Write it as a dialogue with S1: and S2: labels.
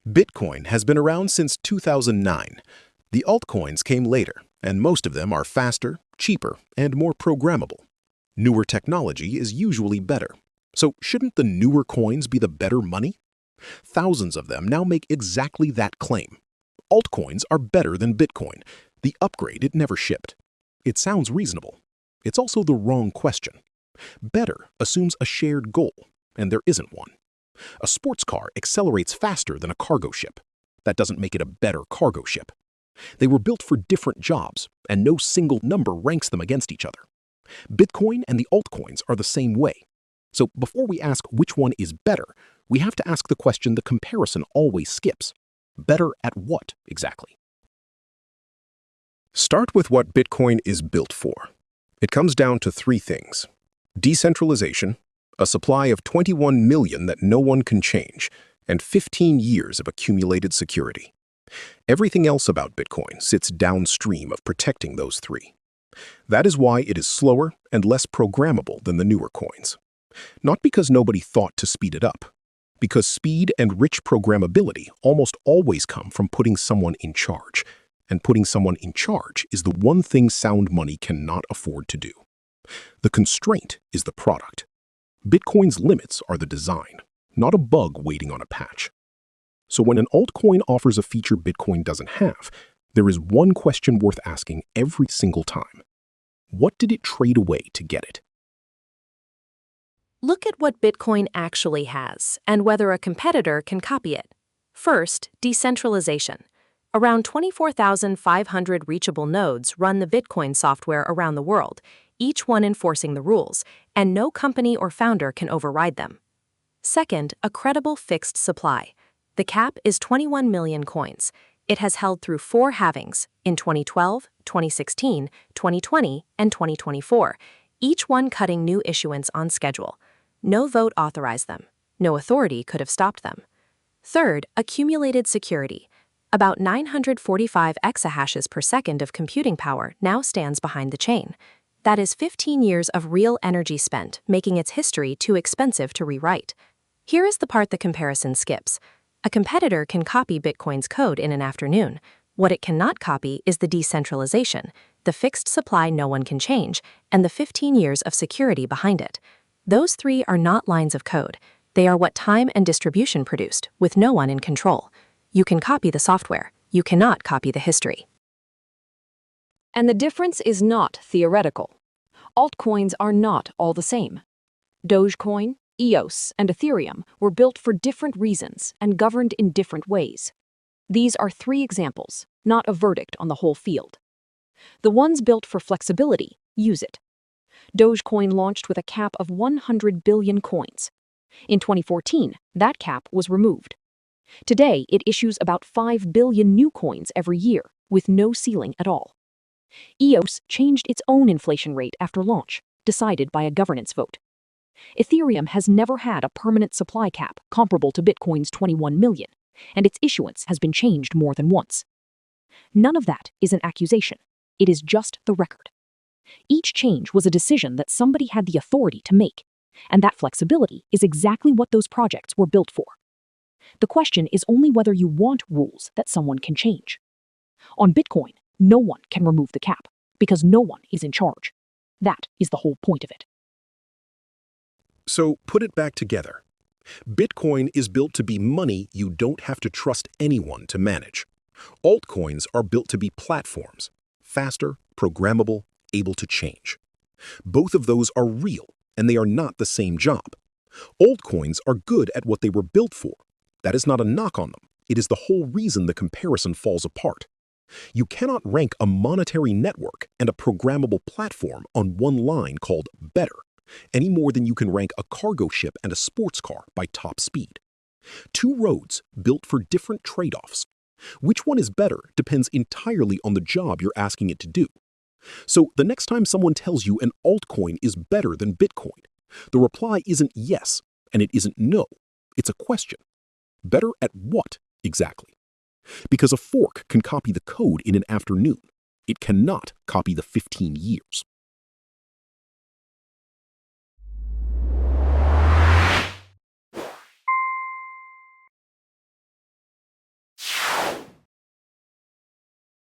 S1: Bitcoin has been around since 2009. The altcoins came later, and most of them are faster, cheaper, and more programmable. Newer technology is usually better. So shouldn't the newer coins be the better money? Thousands of them now make exactly that claim. Altcoins are better than Bitcoin. The upgrade it never shipped. It sounds reasonable. It's also the wrong question. Better assumes a shared goal, and there isn't one. A sports car accelerates faster than a cargo ship. That doesn't make it a better cargo ship. They were built for different jobs, and no single number ranks them against each other. Bitcoin and the altcoins are the same way. So before we ask which one is better, we have to ask the question the comparison always skips. Better at what, exactly? Start with what Bitcoin is built for. It comes down to three things: decentralization, a supply of 21 million that no one can change, and 15 years of accumulated security. Everything else about Bitcoin sits downstream of protecting those three. That is why it is slower and less programmable than the newer coins. Not because nobody thought to speed it up, because speed and rich programmability almost always come from putting someone in charge, and putting someone in charge is the one thing sound money cannot afford to do. The constraint is the product. Bitcoin's limits are the design, not a bug waiting on a patch. So when an altcoin offers a feature Bitcoin doesn't have, there is one question worth asking every single time. What did it trade away to get it?
S2: Look at what Bitcoin actually has and whether a competitor can copy it. First, decentralization. Around 24,500 reachable nodes run the Bitcoin software around the world, each one enforcing the rules, and no company or founder can override them. Second, a credible fixed supply. The cap is 21 million coins. It has held through 4 halvings in 2012, 2016, 2020, and 2024, each one cutting new issuance on schedule. No vote authorized them. No authority could have stopped them. Third, accumulated security. About 945 exahashes per second of computing power now stands behind the chain. That is 15 years of real energy spent, making its history too expensive to rewrite. Here is the part the comparison skips. A competitor can copy Bitcoin's code in an afternoon. What it cannot copy is the decentralization, the fixed supply no one can change, and the 15 years of security behind it. Those three are not lines of code. They are what time and distribution produced, with no one in control. You can copy the software. You cannot copy the history.
S3: And the difference is not theoretical. Altcoins are not all the same. Dogecoin, EOS, and Ethereum were built for different reasons and governed in different ways. These are 3 examples, not a verdict on the whole field. The ones built for flexibility use it. Dogecoin launched with a cap of 100 billion coins. In 2014, that cap was removed. Today, it issues about 5 billion new coins every year, with no ceiling at all. EOS changed its own inflation rate after launch, decided by a governance vote. Ethereum has never had a permanent supply cap comparable to Bitcoin's 21 million, and its issuance has been changed more than once. None of that is an accusation. It is just the record. Each change was a decision that somebody had the authority to make, and that flexibility is exactly what those projects were built for. The question is only whether you want rules that someone can change. On Bitcoin, no one can remove the cap, because no one is in charge. That is the whole point of it.
S1: So put it back together. Bitcoin is built to be money you don't have to trust anyone to manage. Altcoins are built to be platforms, faster, programmable, able to change. Both of those are real, and they are not the same job. Altcoins are good at what they were built for. That is not a knock on them. It is the whole reason the comparison falls apart. You cannot rank a monetary network and a programmable platform on one line called better, any more than you can rank a cargo ship and a sports car by top speed. 2 roads built for different trade-offs. Which one is better depends entirely on the job you're asking it to do. So the next time someone tells you an altcoin is better than Bitcoin, the reply isn't yes, and it isn't no. It's a question. Better at what, exactly? Because a fork can copy the code in an afternoon. It cannot copy the 15 years.